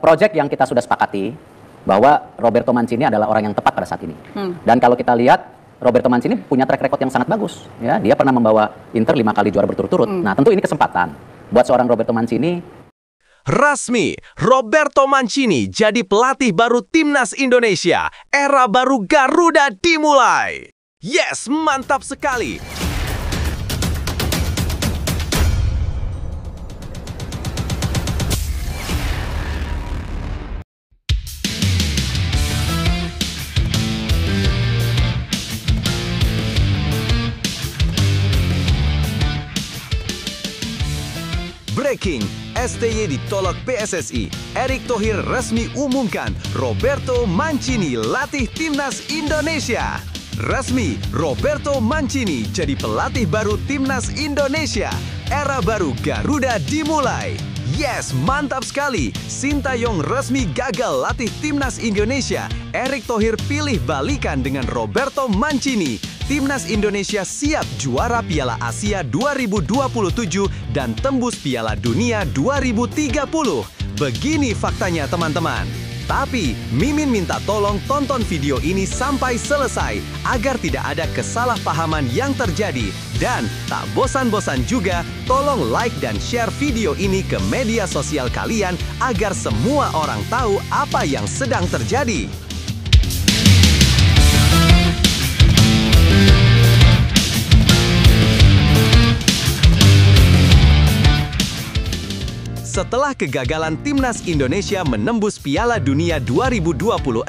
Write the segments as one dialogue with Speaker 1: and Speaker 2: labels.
Speaker 1: Project yang kita sudah sepakati bahwa Roberto Mancini adalah orang yang tepat pada saat ini. Dan kalau kita lihat Roberto Mancini punya track record yang sangat bagus. Ya, dia pernah membawa Inter 5 kali juara berturut-turut. Nah, tentu ini kesempatan buat seorang Roberto Mancini.
Speaker 2: Rasmi, Roberto Mancini jadi pelatih baru Timnas Indonesia. Era baru Garuda dimulai. Yes, mantap sekali. Breaking, STY ditolak PSSI. Erick Thohir resmi umumkan Roberto Mancini latih Timnas Indonesia. Resmi, Roberto Mancini jadi pelatih baru Timnas Indonesia. Era baru Garuda dimulai. Yes, mantap sekali. Sintayong resmi gagal latih Timnas Indonesia. Erick Thohir pilih balikan dengan Roberto Mancini. Timnas Indonesia siap juara Piala Asia 2027 dan tembus Piala Dunia 2030. Begini faktanya, teman-teman. Tapi, Mimin minta tolong tonton video ini sampai selesai agar tidak ada kesalahpahaman yang terjadi. Dan tak bosan-bosan juga, tolong like dan share video ini ke media sosial kalian agar semua orang tahu apa yang sedang terjadi. Setelah kegagalan Timnas Indonesia menembus Piala Dunia 2026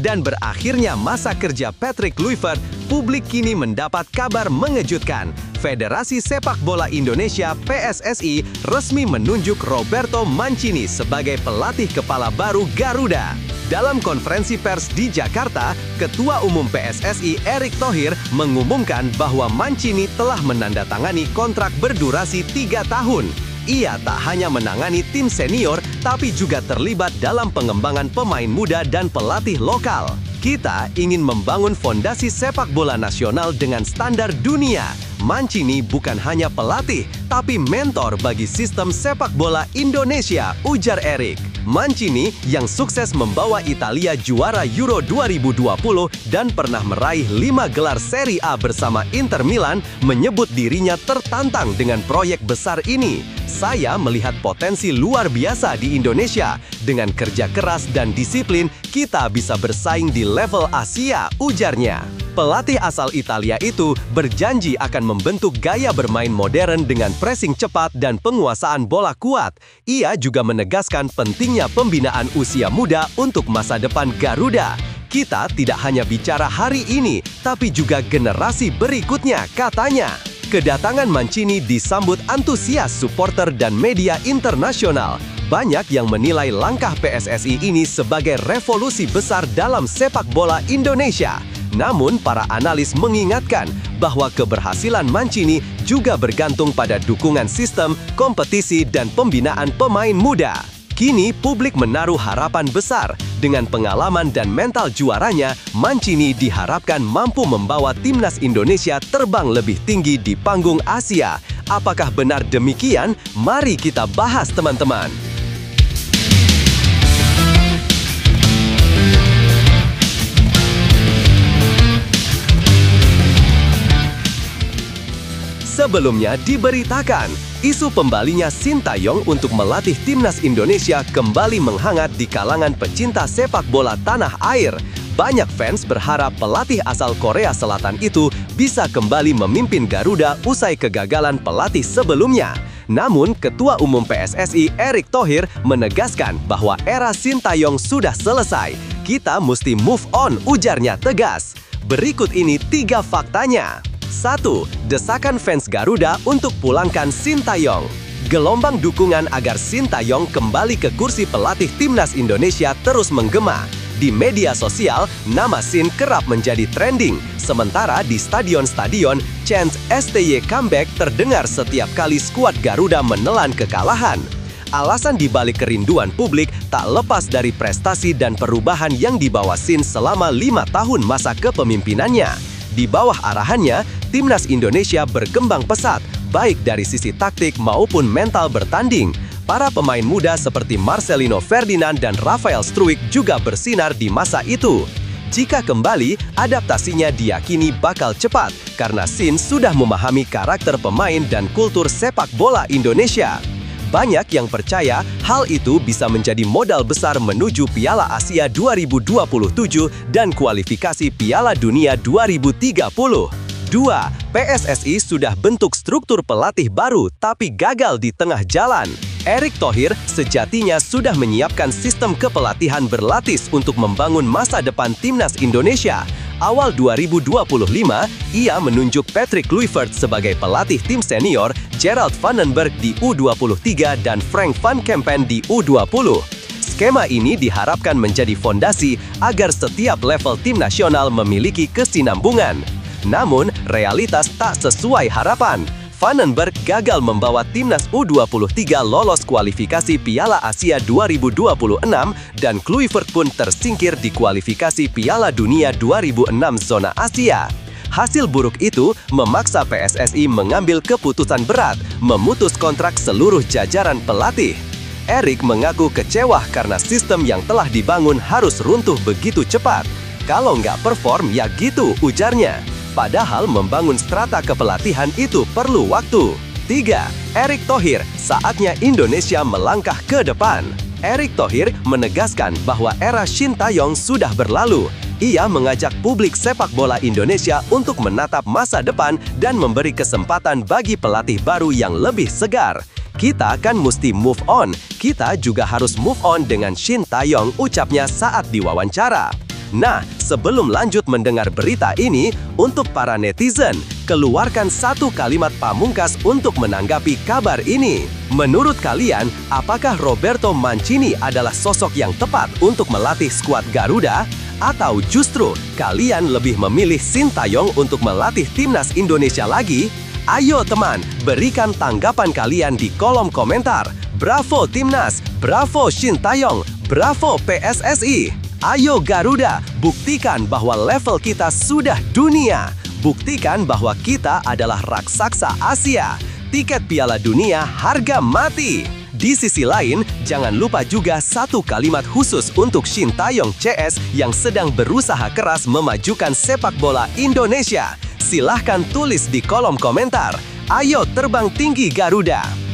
Speaker 2: dan berakhirnya masa kerja Patrick Kluivert, publik kini mendapat kabar mengejutkan. Federasi Sepak Bola Indonesia (PSSI) resmi menunjuk Roberto Mancini sebagai pelatih kepala baru Garuda. Dalam konferensi pers di Jakarta, Ketua Umum PSSI Erick Thohir mengumumkan bahwa Mancini telah menandatangani kontrak berdurasi 3 tahun. Ia tak hanya menangani tim senior, tapi juga terlibat dalam pengembangan pemain muda dan pelatih lokal. Kita ingin membangun fondasi sepak bola nasional dengan standar dunia. Mancini bukan hanya pelatih, tapi mentor bagi sistem sepak bola Indonesia, ujar Erick. Mancini yang sukses membawa Italia juara Euro 2020 dan pernah meraih 5 gelar Serie A bersama Inter Milan, menyebut dirinya tertantang dengan proyek besar ini. Saya melihat potensi luar biasa di Indonesia. Dengan kerja keras dan disiplin, kita bisa bersaing di level Asia, ujarnya. Pelatih asal Italia itu berjanji akan membentuk gaya bermain modern dengan pressing cepat dan penguasaan bola kuat. Ia juga menegaskan pentingnya pembinaan usia muda untuk masa depan Garuda. Kita tidak hanya bicara hari ini, tapi juga generasi berikutnya, katanya. Kedatangan Mancini disambut antusias supporter dan media internasional. Banyak yang menilai langkah PSSI ini sebagai revolusi besar dalam sepak bola Indonesia. Namun, para analis mengingatkan bahwa keberhasilan Mancini juga bergantung pada dukungan sistem, kompetisi, dan pembinaan pemain muda. Kini, publik menaruh harapan besar. Dengan pengalaman dan mental juaranya, Mancini diharapkan mampu membawa Timnas Indonesia terbang lebih tinggi di panggung Asia. Apakah benar demikian? Mari kita bahas, teman-teman. Sebelumnya diberitakan, isu pembalinya Sintayong untuk melatih Timnas Indonesia kembali menghangat di kalangan pecinta sepak bola tanah air. Banyak fans berharap pelatih asal Korea Selatan itu bisa kembali memimpin Garuda usai kegagalan pelatih sebelumnya. Namun, Ketua Umum PSSI Erick Thohir menegaskan bahwa era Sintayong sudah selesai. Kita mesti move on, ujarnya tegas. Berikut ini 3 faktanya. 1. Desakan fans Garuda untuk pulangkan Sintayong. Gelombang dukungan agar Sintayong kembali ke kursi pelatih Timnas Indonesia terus menggema. Di media sosial, nama Sin kerap menjadi trending. Sementara di stadion-stadion, chants STY comeback terdengar setiap kali skuad Garuda menelan kekalahan. Alasan dibalik kerinduan publik tak lepas dari prestasi dan perubahan yang dibawa Sin selama 5 tahun masa kepemimpinannya. Di bawah arahannya, Timnas Indonesia berkembang pesat, baik dari sisi taktik maupun mental bertanding. Para pemain muda seperti Marcelino Ferdinand dan Rafael Struijk juga bersinar di masa itu. Jika kembali, adaptasinya diyakini bakal cepat karena Shin sudah memahami karakter pemain dan kultur sepak bola Indonesia. Banyak yang percaya hal itu bisa menjadi modal besar menuju Piala Asia 2027 dan kualifikasi Piala Dunia 2030. 2. PSSI sudah bentuk struktur pelatih baru tapi gagal di tengah jalan. Erick Thohir sejatinya sudah menyiapkan sistem kepelatihan berlapis untuk membangun masa depan timnas Indonesia. Awal 2025, ia menunjuk Patrick Kluivert sebagai pelatih tim senior, Gerald Vandenberg di U23 dan Frank van Kempen di U20. Skema ini diharapkan menjadi fondasi agar setiap level tim nasional memiliki kesinambungan. Namun, realitas tak sesuai harapan. Vandenberg gagal membawa timnas U23 lolos kualifikasi Piala Asia 2026 dan Kluivert pun tersingkir di kualifikasi Piala Dunia 2006 zona Asia. Hasil buruk itu memaksa PSSI mengambil keputusan berat, memutus kontrak seluruh jajaran pelatih. Erick mengaku kecewa karena sistem yang telah dibangun harus runtuh begitu cepat. Kalau nggak perform ya gitu, ujarnya. Padahal membangun strata kepelatihan itu perlu waktu. 3. Erick Thohir, saatnya Indonesia melangkah ke depan. Erick Thohir menegaskan bahwa era Shin Tae-yong sudah berlalu. Ia mengajak publik sepak bola Indonesia untuk menatap masa depan dan memberi kesempatan bagi pelatih baru yang lebih segar. Kita kan mesti move on. Kita juga harus move on dengan Shin Tae-yong, ucapnya saat diwawancara. Nah, sebelum lanjut mendengar berita ini, untuk para netizen, keluarkan satu kalimat pamungkas untuk menanggapi kabar ini. Menurut kalian, apakah Roberto Mancini adalah sosok yang tepat untuk melatih skuad Garuda? Atau justru kalian lebih memilih Shin Tae-yong untuk melatih timnas Indonesia lagi? Ayo teman, berikan tanggapan kalian di kolom komentar. Bravo Timnas, bravo Shin Tae-yong, bravo PSSI. Ayo Garuda, buktikan bahwa level kita sudah dunia. Buktikan bahwa kita adalah raksasa Asia. Tiket Piala Dunia harga mati. Di sisi lain, jangan lupa juga satu kalimat khusus untuk Shin Tae-yong CS yang sedang berusaha keras memajukan sepak bola Indonesia. Silahkan tulis di kolom komentar. Ayo terbang tinggi Garuda.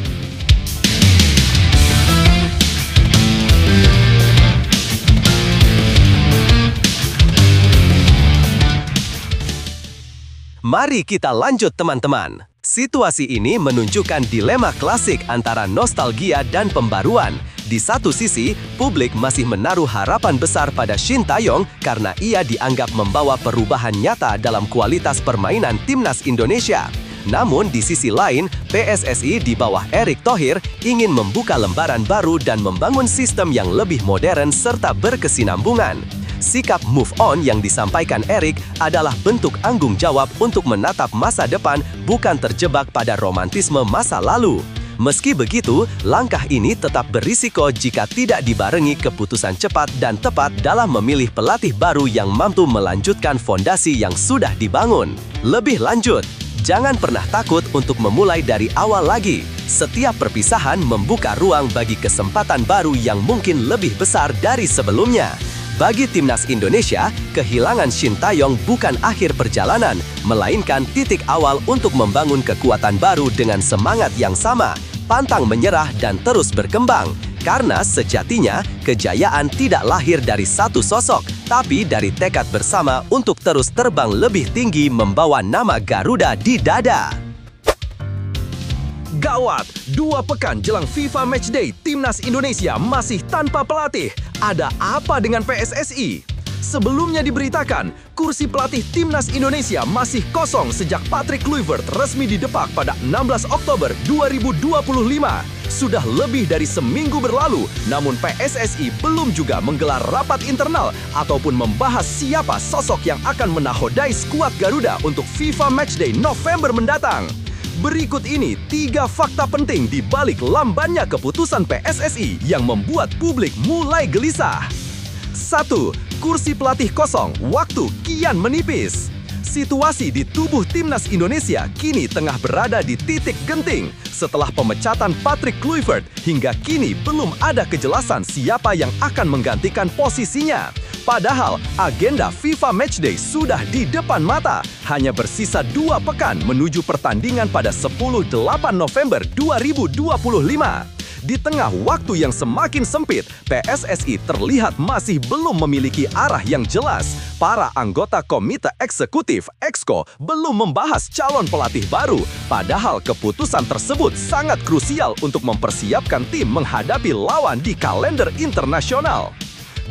Speaker 2: Mari kita lanjut teman-teman. Situasi ini menunjukkan dilema klasik antara nostalgia dan pembaruan. Di satu sisi, publik masih menaruh harapan besar pada Shin Tae-yong karena ia dianggap membawa perubahan nyata dalam kualitas permainan timnas Indonesia. Namun di sisi lain, PSSI di bawah Erick Thohir ingin membuka lembaran baru dan membangun sistem yang lebih modern serta berkesinambungan. Sikap move on yang disampaikan Erick adalah bentuk anggung jawab untuk menatap masa depan, bukan terjebak pada romantisme masa lalu. Meski begitu, langkah ini tetap berisiko jika tidak dibarengi keputusan cepat dan tepat dalam memilih pelatih baru yang mampu melanjutkan fondasi yang sudah dibangun. Lebih lanjut, jangan pernah takut untuk memulai dari awal lagi. Setiap perpisahan membuka ruang bagi kesempatan baru yang mungkin lebih besar dari sebelumnya. Bagi timnas Indonesia, kehilangan Shin Tae-yong bukan akhir perjalanan, melainkan titik awal untuk membangun kekuatan baru dengan semangat yang sama, pantang menyerah dan terus berkembang. Karena sejatinya, kejayaan tidak lahir dari satu sosok, tapi dari tekad bersama untuk terus terbang lebih tinggi membawa nama Garuda di dada. Gawat, 2 pekan jelang FIFA Matchday, timnas Indonesia masih tanpa pelatih. Ada apa dengan PSSI? Sebelumnya diberitakan, kursi pelatih timnas Indonesia masih kosong sejak Patrick Kluivert resmi didepak pada 16 Oktober 2025. Sudah lebih dari seminggu berlalu, namun PSSI belum juga menggelar rapat internal ataupun membahas siapa sosok yang akan menahodai skuad Garuda untuk FIFA Matchday November mendatang. Berikut ini 3 fakta penting di balik lambannya keputusan PSSI yang membuat publik mulai gelisah. 1. Kursi pelatih kosong, waktu kian menipis. Situasi di tubuh timnas Indonesia kini tengah berada di titik genting. Setelah pemecatan Patrick Kluivert, hingga kini belum ada kejelasan siapa yang akan menggantikan posisinya. Padahal agenda FIFA Matchday sudah di depan mata. Hanya bersisa 2 pekan menuju pertandingan pada 10-8 November 2025. Di tengah waktu yang semakin sempit, PSSI terlihat masih belum memiliki arah yang jelas. Para anggota Komite Eksekutif (Exco) belum membahas calon pelatih baru, padahal keputusan tersebut sangat krusial untuk mempersiapkan tim menghadapi lawan di kalender internasional.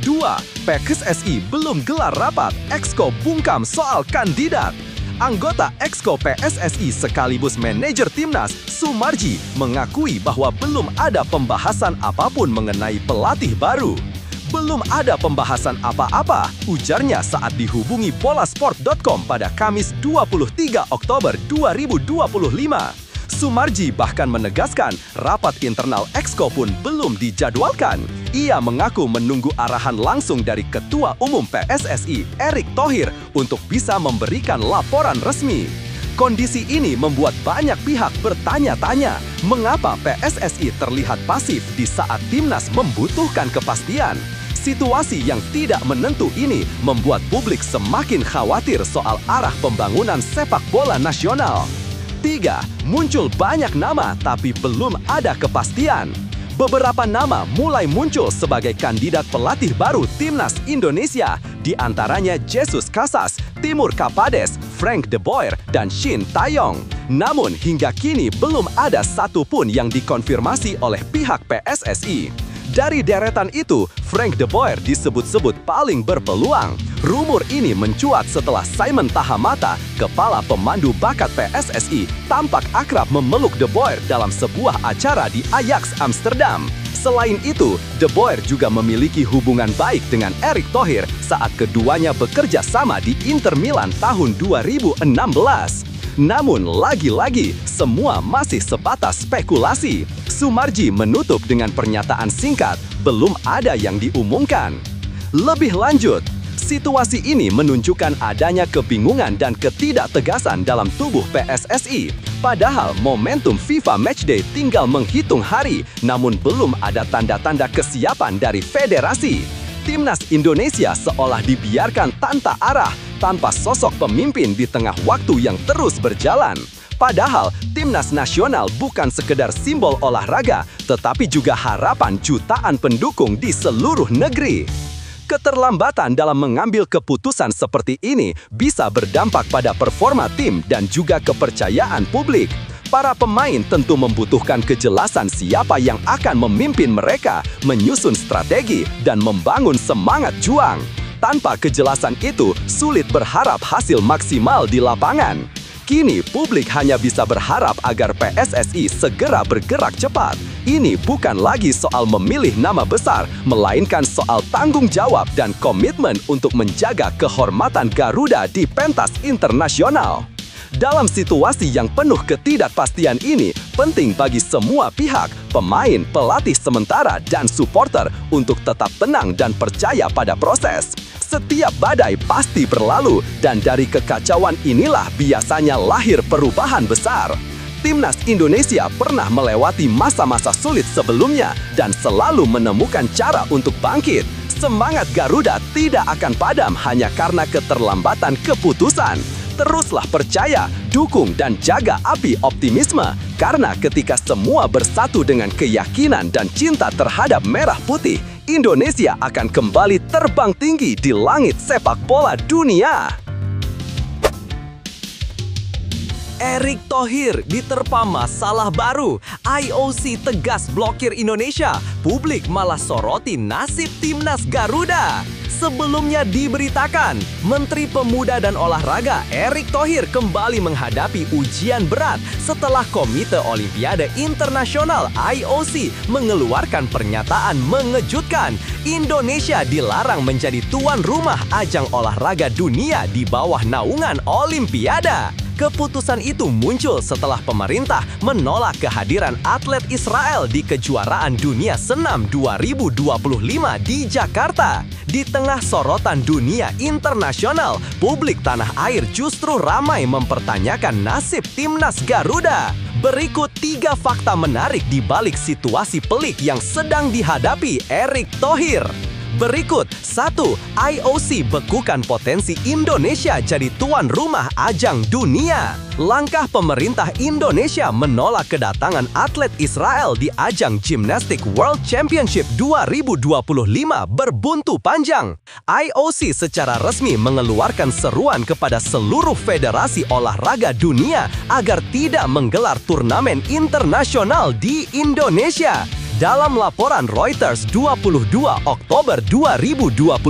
Speaker 2: 2. PSSI belum gelar rapat, Exco bungkam soal kandidat. Anggota Exco PSSI sekaligus manajer timnas, Sumarji, mengakui bahwa belum ada pembahasan apapun mengenai pelatih baru. Belum ada pembahasan apa-apa, ujarnya saat dihubungi bolasport.com pada Kamis 23 Oktober 2025. Sumarji bahkan menegaskan rapat internal Exco pun belum dijadwalkan. Ia mengaku menunggu arahan langsung dari Ketua Umum PSSI, Erick Thohir, untuk bisa memberikan laporan resmi. Kondisi ini membuat banyak pihak bertanya-tanya, mengapa PSSI terlihat pasif di saat timnas membutuhkan kepastian. Situasi yang tidak menentu ini membuat publik semakin khawatir soal arah pembangunan sepak bola nasional. 3. Muncul banyak nama tapi belum ada kepastian. Beberapa nama mulai muncul sebagai kandidat pelatih baru timnas Indonesia, di antaranya Jesus Casas, Timur Kapades, Frank De Boer, dan Shin Taeyong. Namun hingga kini belum ada satupun yang dikonfirmasi oleh pihak PSSI. Dari deretan itu, Frank De Boer disebut-sebut paling berpeluang. Rumor ini mencuat setelah Simon Tahamata, kepala pemandu bakat PSSI, tampak akrab memeluk De Boer dalam sebuah acara di Ajax Amsterdam. Selain itu, De Boer juga memiliki hubungan baik dengan Erick Thohir saat keduanya bekerja sama di Inter Milan tahun 2016. Namun lagi-lagi, semua masih sebatas spekulasi. Sumarji menutup dengan pernyataan singkat, belum ada yang diumumkan. Lebih lanjut, situasi ini menunjukkan adanya kebingungan dan ketidaktegasan dalam tubuh PSSI. Padahal momentum FIFA Matchday tinggal menghitung hari, namun belum ada tanda-tanda kesiapan dari federasi. Timnas Indonesia seolah dibiarkan tanpa arah, tanpa sosok pemimpin di tengah waktu yang terus berjalan. Padahal, timnas nasional bukan sekedar simbol olahraga, tetapi juga harapan jutaan pendukung di seluruh negeri. Keterlambatan dalam mengambil keputusan seperti ini bisa berdampak pada performa tim dan juga kepercayaan publik. Para pemain tentu membutuhkan kejelasan siapa yang akan memimpin mereka, menyusun strategi, dan membangun semangat juang. Tanpa kejelasan itu, sulit berharap hasil maksimal di lapangan. Kini, publik hanya bisa berharap agar PSSI segera bergerak cepat. Ini bukan lagi soal memilih nama besar, melainkan soal tanggung jawab dan komitmen untuk menjaga kehormatan Garuda di pentas internasional. Dalam situasi yang penuh ketidakpastian ini, penting bagi semua pihak, pemain, pelatih sementara, dan supporter untuk tetap tenang dan percaya pada proses. Setiap badai pasti berlalu, dan dari kekacauan inilah biasanya lahir perubahan besar. Timnas Indonesia pernah melewati masa-masa sulit sebelumnya dan selalu menemukan cara untuk bangkit. Semangat Garuda tidak akan padam hanya karena keterlambatan keputusan. Teruslah percaya, dukung, dan jaga api optimisme. Karena ketika semua bersatu dengan keyakinan dan cinta terhadap merah putih, Indonesia akan kembali terbang tinggi di langit sepak bola dunia. Erick Thohir diterpa masalah baru. IOC tegas blokir Indonesia. Publik malah soroti nasib timnas Garuda. Sebelumnya diberitakan, Menteri Pemuda dan Olahraga Erick Thohir kembali menghadapi ujian berat setelah Komite Olimpiade Internasional (IOC) mengeluarkan pernyataan mengejutkan. Indonesia dilarang menjadi tuan rumah ajang olahraga dunia di bawah naungan Olimpiade. Keputusan itu muncul setelah pemerintah menolak kehadiran atlet Israel di kejuaraan dunia senam 2025 di Jakarta. Di tengah sorotan dunia internasional, publik tanah air justru ramai mempertanyakan nasib timnas Garuda. Berikut 3 fakta menarik di balik situasi pelik yang sedang dihadapi Erick Thohir. Berikut, 1. IOC bekukan potensi Indonesia jadi tuan rumah ajang dunia. Langkah pemerintah Indonesia menolak kedatangan atlet Israel di ajang Gymnastic World Championship 2025 berbuntu panjang. IOC secara resmi mengeluarkan seruan kepada seluruh federasi olahraga dunia agar tidak menggelar turnamen internasional di Indonesia. Dalam laporan Reuters 22 Oktober 2025,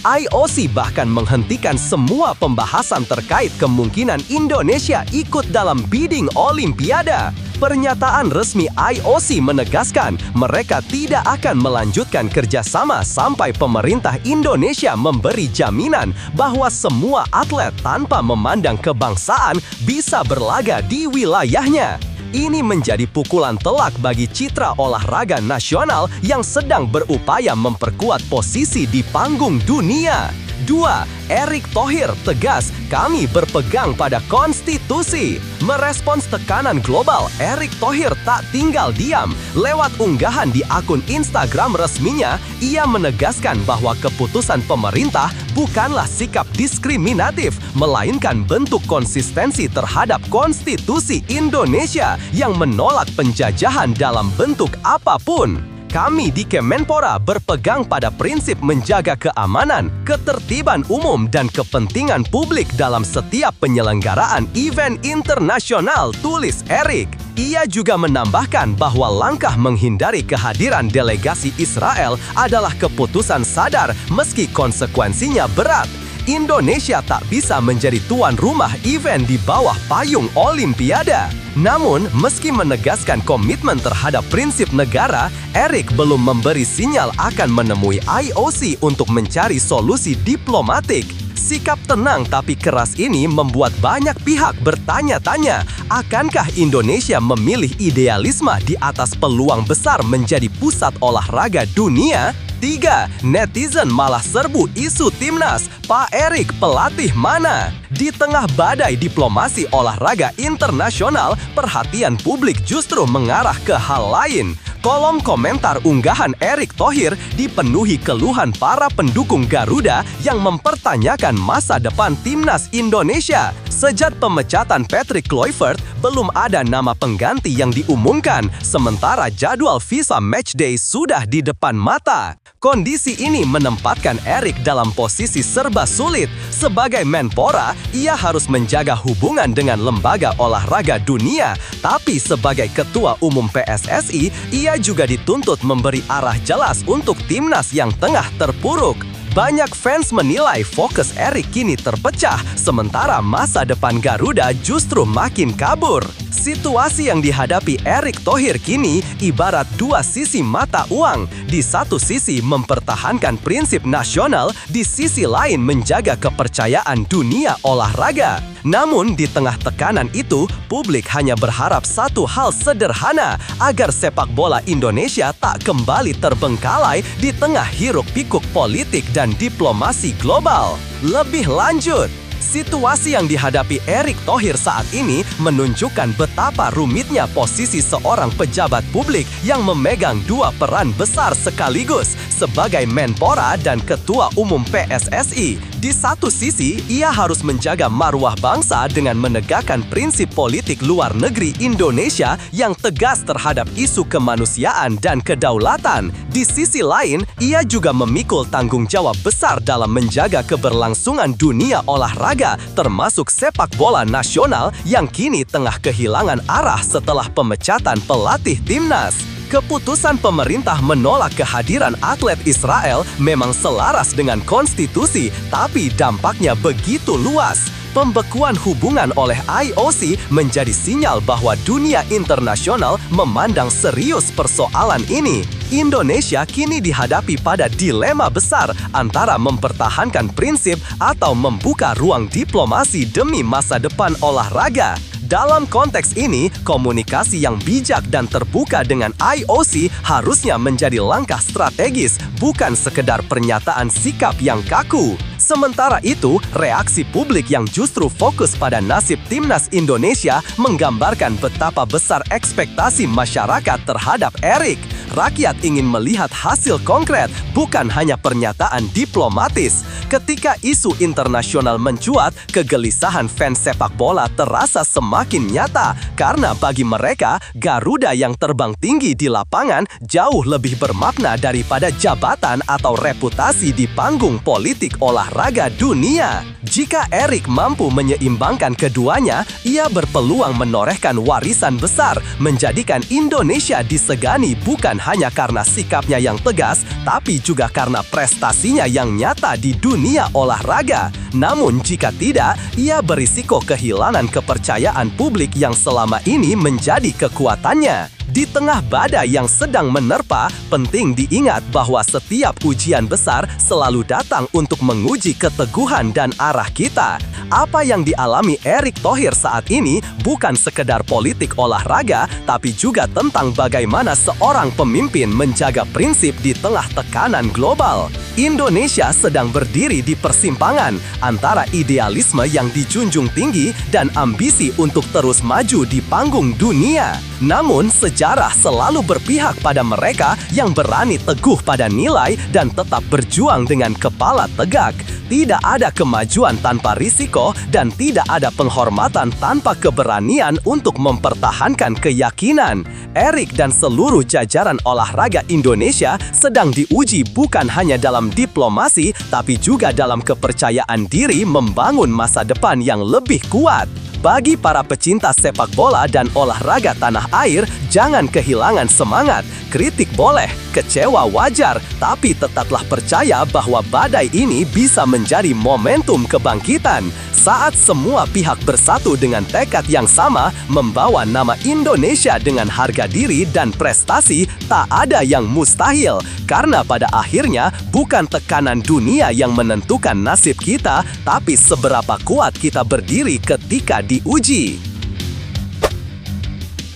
Speaker 2: IOC bahkan menghentikan semua pembahasan terkait kemungkinan Indonesia ikut dalam bidding Olimpiade. Pernyataan resmi IOC menegaskan mereka tidak akan melanjutkan kerjasama sampai pemerintah Indonesia memberi jaminan bahwa semua atlet tanpa memandang kebangsaan bisa berlaga di wilayahnya. Ini menjadi pukulan telak bagi citra olahraga nasional yang sedang berupaya memperkuat posisi di panggung dunia. 2. Erick Thohir tegas, kami berpegang pada konstitusi. Merespons tekanan global, Erick Thohir tak tinggal diam. Lewat unggahan di akun Instagram resminya, ia menegaskan bahwa keputusan pemerintah bukanlah sikap diskriminatif, melainkan bentuk konsistensi terhadap konstitusi Indonesia yang menolak penjajahan dalam bentuk apapun. Kami di Kemenpora berpegang pada prinsip menjaga keamanan, ketertiban umum, dan kepentingan publik dalam setiap penyelenggaraan event internasional, tulis Erick. Ia juga menambahkan bahwa langkah menghindari kehadiran delegasi Israel adalah keputusan sadar meski konsekuensinya berat. Indonesia tak bisa menjadi tuan rumah event di bawah payung Olimpiade. Namun, meski menegaskan komitmen terhadap prinsip negara, Erick belum memberi sinyal akan menemui IOC untuk mencari solusi diplomatik. Sikap tenang tapi keras ini membuat banyak pihak bertanya-tanya, akankah Indonesia memilih idealisme di atas peluang besar menjadi pusat olahraga dunia? 3. Netizen malah serbu isu timnas, Pak Erick pelatih mana? Di tengah badai diplomasi olahraga internasional, perhatian publik justru mengarah ke hal lain. Kolom komentar unggahan Erick Thohir dipenuhi keluhan para pendukung Garuda yang mempertanyakan masa depan timnas Indonesia. Sejak pemecatan Patrick Kluivert, belum ada nama pengganti yang diumumkan, sementara jadwal visa matchday sudah di depan mata. Kondisi ini menempatkan Erick dalam posisi serba sulit. Sebagai Menpora, ia harus menjaga hubungan dengan lembaga olahraga dunia, tapi sebagai Ketua Umum PSSI, ia juga dituntut memberi arah jelas untuk timnas yang tengah terpuruk. Banyak fans menilai fokus Erick kini terpecah, sementara masa depan Garuda justru makin kabur. Situasi yang dihadapi Erick Thohir kini ibarat dua sisi mata uang. Di satu sisi mempertahankan prinsip nasional, di sisi lain menjaga kepercayaan dunia olahraga. Namun di tengah tekanan itu, publik hanya berharap satu hal sederhana, agar sepak bola Indonesia tak kembali terbengkalai di tengah hiruk-pikuk politik dan diplomasi global. Lebih lanjut, situasi yang dihadapi Erick Thohir saat ini menunjukkan betapa rumitnya posisi seorang pejabat publik yang memegang dua peran besar sekaligus sebagai Menpora dan Ketua Umum PSSI. Di satu sisi, ia harus menjaga marwah bangsa dengan menegakkan prinsip politik luar negeri Indonesia yang tegas terhadap isu kemanusiaan dan kedaulatan. Di sisi lain, ia juga memikul tanggung jawab besar dalam menjaga keberlangsungan dunia olahraga, termasuk sepak bola nasional yang kini tengah kehilangan arah setelah pemecatan pelatih timnas. Keputusan pemerintah menolak kehadiran atlet Israel memang selaras dengan konstitusi, tapi dampaknya begitu luas. Pembekuan hubungan oleh IOC menjadi sinyal bahwa dunia internasional memandang serius persoalan ini. Indonesia kini dihadapi pada dilema besar antara mempertahankan prinsip atau membuka ruang diplomasi demi masa depan olahraga. Dalam konteks ini, komunikasi yang bijak dan terbuka dengan IOC harusnya menjadi langkah strategis, bukan sekedar pernyataan sikap yang kaku. Sementara itu, reaksi publik yang justru fokus pada nasib timnas Indonesia menggambarkan betapa besar ekspektasi masyarakat terhadap Erik. Rakyat ingin melihat hasil konkret, bukan hanya pernyataan diplomatis. Ketika isu internasional mencuat, kegelisahan fans sepak bola terasa semakin nyata karena bagi mereka, Garuda yang terbang tinggi di lapangan jauh lebih bermakna daripada jabatan atau reputasi di panggung politik olahraga dunia. Jika Erik mampu menyeimbangkan keduanya, ia berpeluang menorehkan warisan besar, menjadikan Indonesia disegani bukan hanya karena sikapnya yang tegas, tapi juga karena prestasinya yang nyata di dunia olahraga. Namun jika tidak, ia berisiko kehilangan kepercayaan publik yang selama ini menjadi kekuatannya. Di tengah badai yang sedang menerpa, penting diingat bahwa setiap ujian besar selalu datang untuk menguji keteguhan dan arah kita. Apa yang dialami Erick Thohir saat ini bukan sekedar politik olahraga, tapi juga tentang bagaimana seorang pemimpin menjaga prinsip di tengah tekanan global. Indonesia sedang berdiri di persimpangan antara idealisme yang dijunjung tinggi dan ambisi untuk terus maju di panggung dunia. Namun, sejarah selalu berpihak pada mereka yang berani teguh pada nilai dan tetap berjuang dengan kepala tegak. Tidak ada kemajuan tanpa risiko dan tidak ada penghormatan tanpa keberanian untuk mempertahankan keyakinan. Erik dan seluruh jajaran olahraga Indonesia sedang diuji bukan hanya dalam diplomasi, tapi juga dalam kepercayaan diri membangun masa depan yang lebih kuat. Bagi para pecinta sepak bola dan olahraga tanah air, jangan kehilangan semangat. Kritik boleh, kecewa wajar, tapi tetaplah percaya bahwa badai ini bisa menjadi momentum kebangkitan. Saat semua pihak bersatu dengan tekad yang sama, membawa nama Indonesia dengan harga diri dan prestasi, tak ada yang mustahil. Karena pada akhirnya, bukan tekanan dunia yang menentukan nasib kita, tapi seberapa kuat kita berdiri ketika diuji.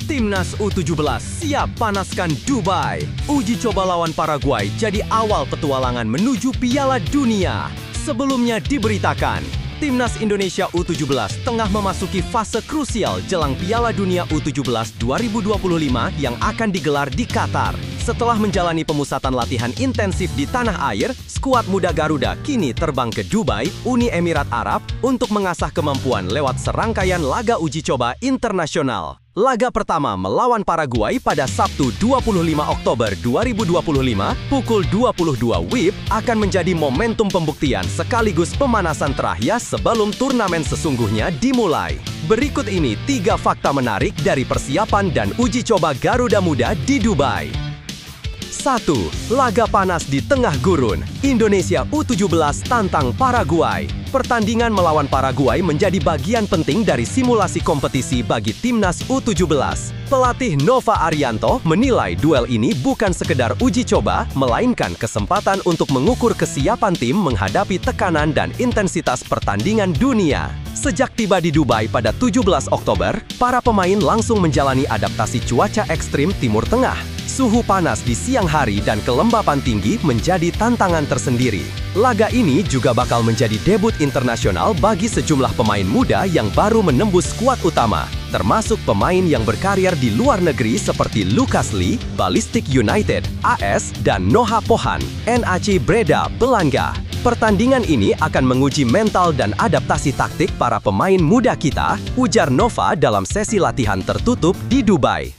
Speaker 2: Timnas U17 siap panaskan Dubai. Uji coba lawan Paraguay jadi awal petualangan menuju Piala Dunia. Sebelumnya diberitakan, Timnas Indonesia U17 tengah memasuki fase krusial jelang Piala Dunia U17 2025 yang akan digelar di Qatar. Setelah menjalani pemusatan latihan intensif di tanah air, skuad muda Garuda kini terbang ke Dubai, Uni Emirat Arab, untuk mengasah kemampuan lewat serangkaian laga uji coba internasional. Laga pertama melawan Paraguay pada Sabtu 25 Oktober 2025 pukul 22 WIB akan menjadi momentum pembuktian sekaligus pemanasan terakhir sebelum turnamen sesungguhnya dimulai. Berikut ini 3 fakta menarik dari persiapan dan uji coba Garuda Muda di Dubai. 1. Laga panas di tengah gurun. Indonesia U17 tantang Paraguay. Pertandingan melawan Paraguay menjadi bagian penting dari simulasi kompetisi bagi Timnas U17. Pelatih Nova Arianto menilai duel ini bukan sekedar uji coba, melainkan kesempatan untuk mengukur kesiapan tim menghadapi tekanan dan intensitas pertandingan dunia. Sejak tiba di Dubai pada 17 Oktober, para pemain langsung menjalani adaptasi cuaca ekstrim Timur Tengah. Suhu panas di siang hari dan kelembapan tinggi menjadi tantangan tersendiri. Laga ini juga bakal menjadi debut internasional bagi sejumlah pemain muda yang baru menembus skuad utama, termasuk pemain yang berkarir di luar negeri seperti Lucas Lee, Ballistic United, AS, dan Noha Pohan, NAC Breda, Belanda. Pertandingan ini akan menguji mental dan adaptasi taktik para pemain muda kita, ujar Nova dalam sesi latihan tertutup di Dubai.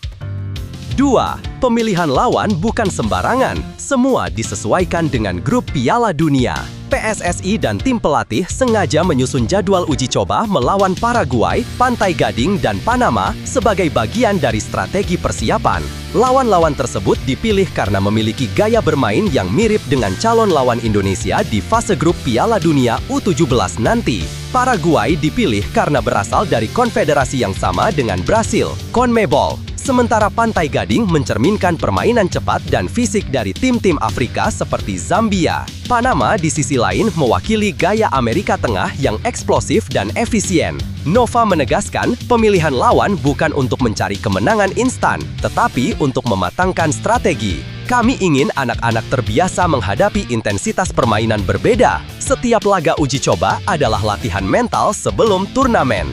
Speaker 2: 2. Pemilihan lawan bukan sembarangan, semua disesuaikan dengan grup Piala Dunia. PSSI dan tim pelatih sengaja menyusun jadwal uji coba melawan Paraguay, Pantai Gading, dan Panama sebagai bagian dari strategi persiapan. Lawan-lawan tersebut dipilih karena memiliki gaya bermain yang mirip dengan calon lawan Indonesia di fase grup Piala Dunia U17 nanti. Paraguay dipilih karena berasal dari konfederasi yang sama dengan Brasil, CONMEBOL. Sementara Pantai Gading mencerminkan permainan cepat dan fisik dari tim-tim Afrika seperti Zambia. Panama di sisi lain mewakili gaya Amerika Tengah yang eksplosif dan efisien. Nova menegaskan, pemilihan lawan bukan untuk mencari kemenangan instan, tetapi untuk mematangkan strategi. Kami ingin anak-anak terbiasa menghadapi intensitas permainan berbeda. Setiap laga uji coba adalah latihan mental sebelum turnamen.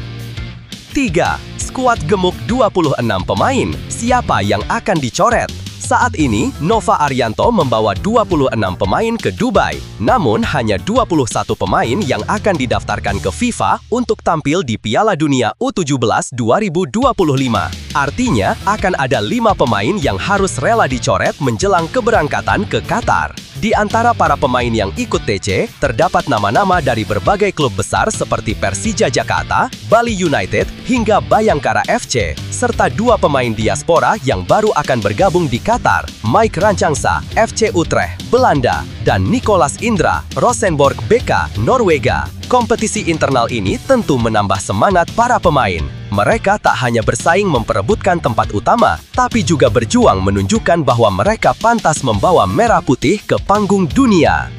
Speaker 2: 3. Skuad gemuk 26 pemain. Siapa yang akan dicoret? Saat ini, Nova Arianto membawa 26 pemain ke Dubai. Namun, hanya 21 pemain yang akan didaftarkan ke FIFA untuk tampil di Piala Dunia U17 2025. Artinya, akan ada 5 pemain yang harus rela dicoret menjelang keberangkatan ke Qatar. Di antara para pemain yang ikut TC, terdapat nama-nama dari berbagai klub besar seperti Persija Jakarta, Bali United, hingga Bayangkara FC, serta 2 pemain diaspora yang baru akan bergabung di Qatar, Mike Rancangsa, FC Utrecht, Belanda, dan Nicolas Indra, Rosenborg BK, Norwegia. Kompetisi internal ini tentu menambah semangat para pemain. Mereka tak hanya bersaing memperebutkan tempat utama, tapi juga berjuang menunjukkan bahwa mereka pantas membawa merah putih ke panggung dunia.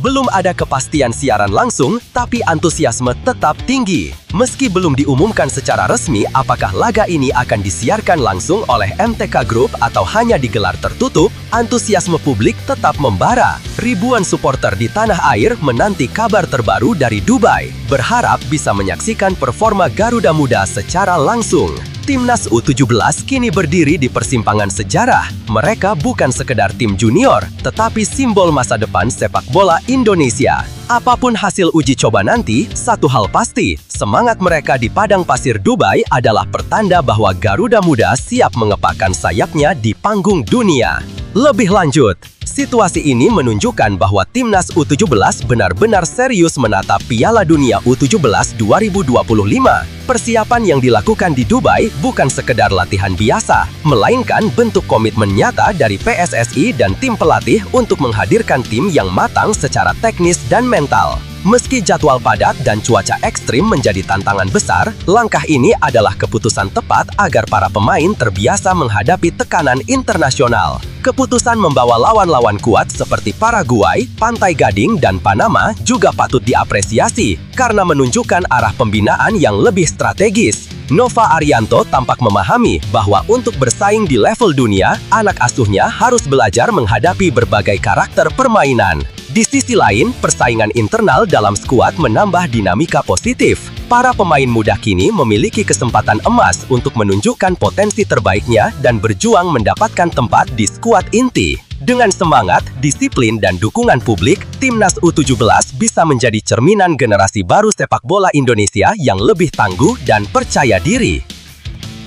Speaker 2: Belum ada kepastian siaran langsung, tapi antusiasme tetap tinggi. Meski belum diumumkan secara resmi apakah laga ini akan disiarkan langsung oleh MTK Group atau hanya digelar tertutup, antusiasme publik tetap membara. Ribuan supporter di tanah air menanti kabar terbaru dari Dubai, berharap bisa menyaksikan performa Garuda Muda secara langsung. Timnas U17 kini berdiri di persimpangan sejarah. Mereka bukan sekedar tim junior, tetapi simbol masa depan sepak bola Indonesia. Apapun hasil uji coba nanti, satu hal pasti, semangat mereka di padang pasir Dubai adalah pertanda bahwa Garuda Muda siap mengepakkan sayapnya di panggung dunia. Lebih lanjut, situasi ini menunjukkan bahwa Timnas U17 benar-benar serius menatap Piala Dunia U17 2025. Persiapan yang dilakukan di Dubai bukan sekedar latihan biasa, melainkan bentuk komitmen nyata dari PSSI dan tim pelatih untuk menghadirkan tim yang matang secara teknis dan mental. Meski jadwal padat dan cuaca ekstrim menjadi tantangan besar, langkah ini adalah keputusan tepat agar para pemain terbiasa menghadapi tekanan internasional. Keputusan membawa lawan-lawan kuat seperti Paraguay, Pantai Gading, dan Panama juga patut diapresiasi karena menunjukkan arah pembinaan yang lebih strategis. Nova Arianto tampak memahami bahwa untuk bersaing di level dunia, anak asuhnya harus belajar menghadapi berbagai karakter permainan. Di sisi lain, persaingan internal dalam skuad menambah dinamika positif. Para pemain muda kini memiliki kesempatan emas untuk menunjukkan potensi terbaiknya dan berjuang mendapatkan tempat di skuad inti. Dengan semangat, disiplin, dan dukungan publik, Timnas U17 bisa menjadi cerminan generasi baru sepak bola Indonesia yang lebih tangguh dan percaya diri.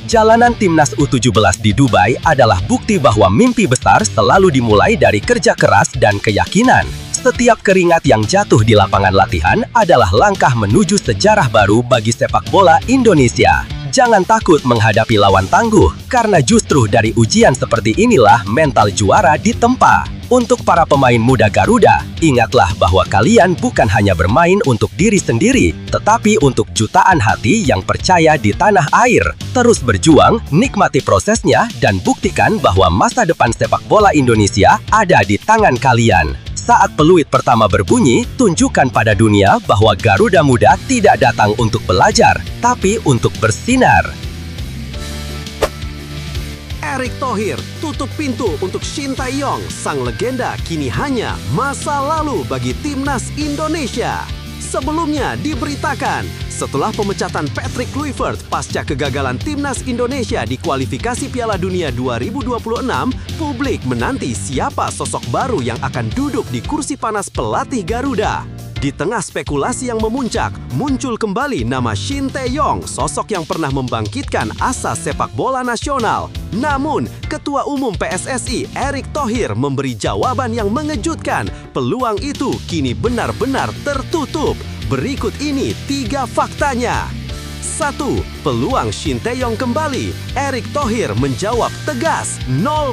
Speaker 2: Jalanan Timnas U17 di Dubai adalah bukti bahwa mimpi besar selalu dimulai dari kerja keras dan keyakinan. Setiap keringat yang jatuh di lapangan latihan adalah langkah menuju sejarah baru bagi sepak bola Indonesia. Jangan takut menghadapi lawan tangguh, karena justru dari ujian seperti inilah mental juara ditempa. Untuk para pemain muda Garuda, ingatlah bahwa kalian bukan hanya bermain untuk diri sendiri, tetapi untuk jutaan hati yang percaya di tanah air. Terus berjuang, nikmati prosesnya, dan buktikan bahwa masa depan sepak bola Indonesia ada di tangan kalian. Saat peluit pertama berbunyi, tunjukkan pada dunia bahwa Garuda Muda tidak datang untuk belajar, tapi untuk bersinar.
Speaker 3: Erick Thohir tutup pintu untuk Shin Tae-yong, sang legenda kini hanya masa lalu bagi Timnas Indonesia. Sebelumnya diberitakan, setelah pemecatan Patrick Kluivert pasca kegagalan Timnas Indonesia di kualifikasi Piala Dunia 2026, publik menanti siapa sosok baru yang akan duduk di kursi panas pelatih Garuda. Di tengah spekulasi yang memuncak, muncul kembali nama Shin Tae-yong, sosok yang pernah membangkitkan asa sepak bola nasional. Namun, Ketua Umum PSSI Erick Thohir memberi jawaban yang mengejutkan. Peluang itu kini benar-benar tertutup. Berikut ini 3 faktanya. 1. Peluang Shin Tae-yong kembali. Erick Thohir menjawab tegas, 0%.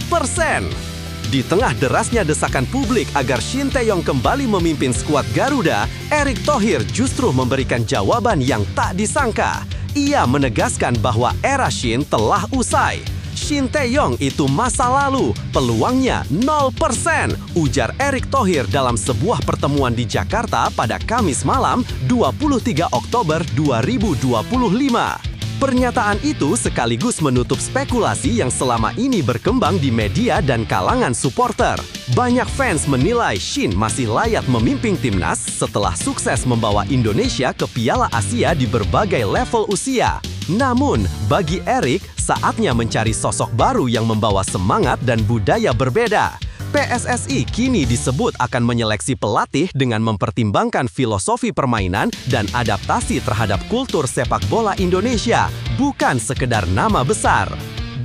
Speaker 3: Di tengah derasnya desakan publik agar Shin Tae-yong kembali memimpin skuad Garuda, Erick Thohir justru memberikan jawaban yang tak disangka. Ia menegaskan bahwa era Shin telah usai. Shin Tae-yong itu masa lalu, peluangnya 0%, ujar Erick Thohir dalam sebuah pertemuan di Jakarta pada Kamis malam 23 Oktober 2025. Pernyataan itu sekaligus menutup spekulasi yang selama ini berkembang di media dan kalangan supporter. Banyak fans menilai Shin masih layak memimpin timnas setelah sukses membawa Indonesia ke Piala Asia di berbagai level usia. Namun, bagi Erick, saatnya mencari sosok baru yang membawa semangat dan budaya berbeda. PSSI kini disebut akan menyeleksi pelatih dengan mempertimbangkan filosofi permainan dan adaptasi terhadap kultur sepak bola Indonesia, bukan sekedar nama besar.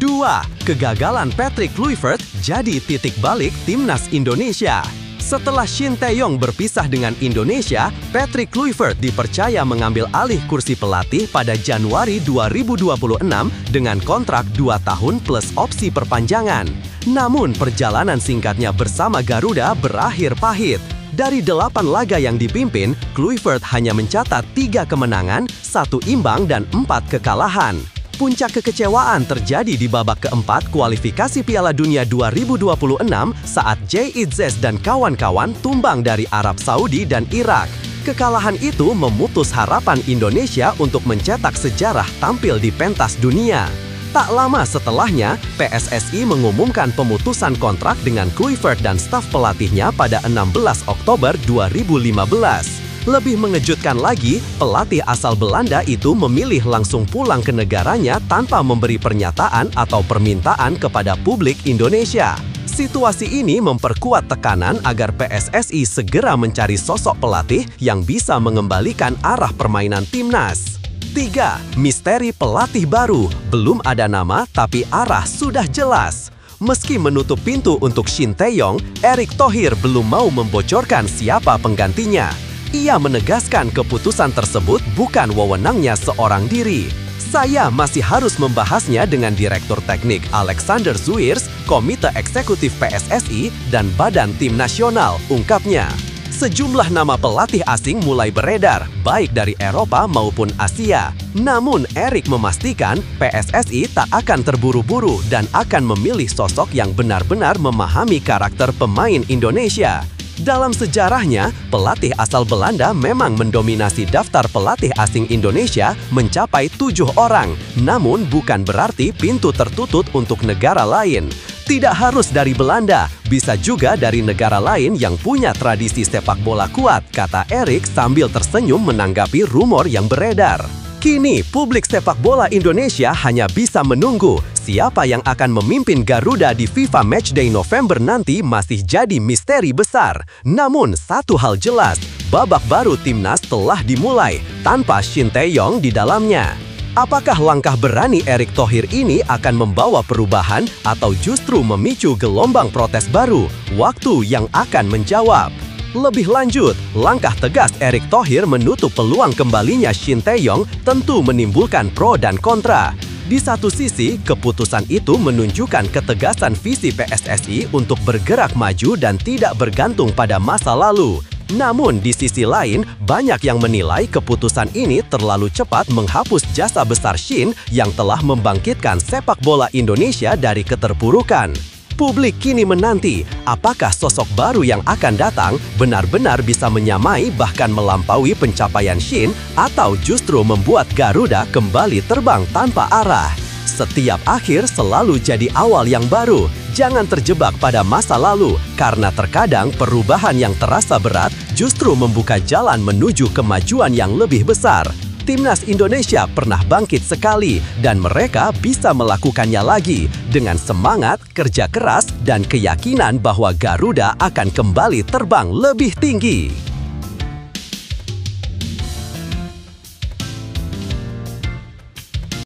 Speaker 3: 2. Kegagalan Patrick Kluivert jadi titik balik timnas Indonesia. Setelah Shin Tae-yong berpisah dengan Indonesia, Patrick Kluivert dipercaya mengambil alih kursi pelatih pada Januari 2026 dengan kontrak 2 tahun plus opsi perpanjangan. Namun perjalanan singkatnya bersama Garuda berakhir pahit. Dari 8 laga yang dipimpin, Kluivert hanya mencatat 3 kemenangan, 1 imbang dan 4 kekalahan. Puncak kekecewaan terjadi di babak keempat kualifikasi Piala Dunia 2026 saat Jay Itzes dan kawan-kawan tumbang dari Arab Saudi dan Irak. Kekalahan itu memutus harapan Indonesia untuk mencetak sejarah tampil di pentas dunia. Tak lama setelahnya, PSSI mengumumkan pemutusan kontrak dengan Kluivert dan staf pelatihnya pada 16 Oktober 2015. Lebih mengejutkan lagi, pelatih asal Belanda itu memilih langsung pulang ke negaranya tanpa memberi pernyataan atau permintaan kepada publik Indonesia. Situasi ini memperkuat tekanan agar PSSI segera mencari sosok pelatih yang bisa mengembalikan arah permainan timnas. 3. Misteri pelatih baru. Belum ada nama, tapi arah sudah jelas. Meski menutup pintu untuk Shin Tae-yong, Erick Thohir belum mau membocorkan siapa penggantinya. Ia menegaskan keputusan tersebut bukan wewenangnya seorang diri. Saya masih harus membahasnya dengan Direktur Teknik Alexander Zuirs, Komite Eksekutif PSSI, dan Badan Tim Nasional, ungkapnya. Sejumlah nama pelatih asing mulai beredar, baik dari Eropa maupun Asia. Namun, Erick memastikan PSSI tak akan terburu-buru dan akan memilih sosok yang benar-benar memahami karakter pemain Indonesia. Dalam sejarahnya, pelatih asal Belanda memang mendominasi daftar pelatih asing Indonesia mencapai 7 orang. Namun bukan berarti pintu tertutup untuk negara lain. Tidak harus dari Belanda, bisa juga dari negara lain yang punya tradisi sepak bola kuat, kata Erick sambil tersenyum menanggapi rumor yang beredar. Kini, publik sepak bola Indonesia hanya bisa menunggu. Siapa yang akan memimpin Garuda di FIFA Matchday November nanti masih jadi misteri besar. Namun, satu hal jelas, babak baru timnas telah dimulai, tanpa Shin Tae-yong di dalamnya. Apakah langkah berani Erick Thohir ini akan membawa perubahan atau justru memicu gelombang protes baru? Waktu yang akan menjawab. Lebih lanjut, langkah tegas Erick Thohir menutup peluang kembalinya Shin Tae-yong tentu menimbulkan pro dan kontra. Di satu sisi, keputusan itu menunjukkan ketegasan visi PSSI untuk bergerak maju dan tidak bergantung pada masa lalu. Namun di sisi lain, banyak yang menilai keputusan ini terlalu cepat menghapus jasa besar Shin yang telah membangkitkan sepak bola Indonesia dari keterpurukan. Publik kini menanti apakah sosok baru yang akan datang benar-benar bisa menyamai bahkan melampaui pencapaian Shin atau justru membuat Garuda kembali terbang tanpa arah. Setiap akhir selalu jadi awal yang baru. Jangan terjebak pada masa lalu, karena terkadang perubahan yang terasa berat justru membuka jalan menuju kemajuan yang lebih besar. Timnas Indonesia pernah bangkit sekali, dan mereka bisa melakukannya lagi dengan semangat, kerja keras, dan keyakinan bahwa Garuda akan kembali terbang lebih tinggi.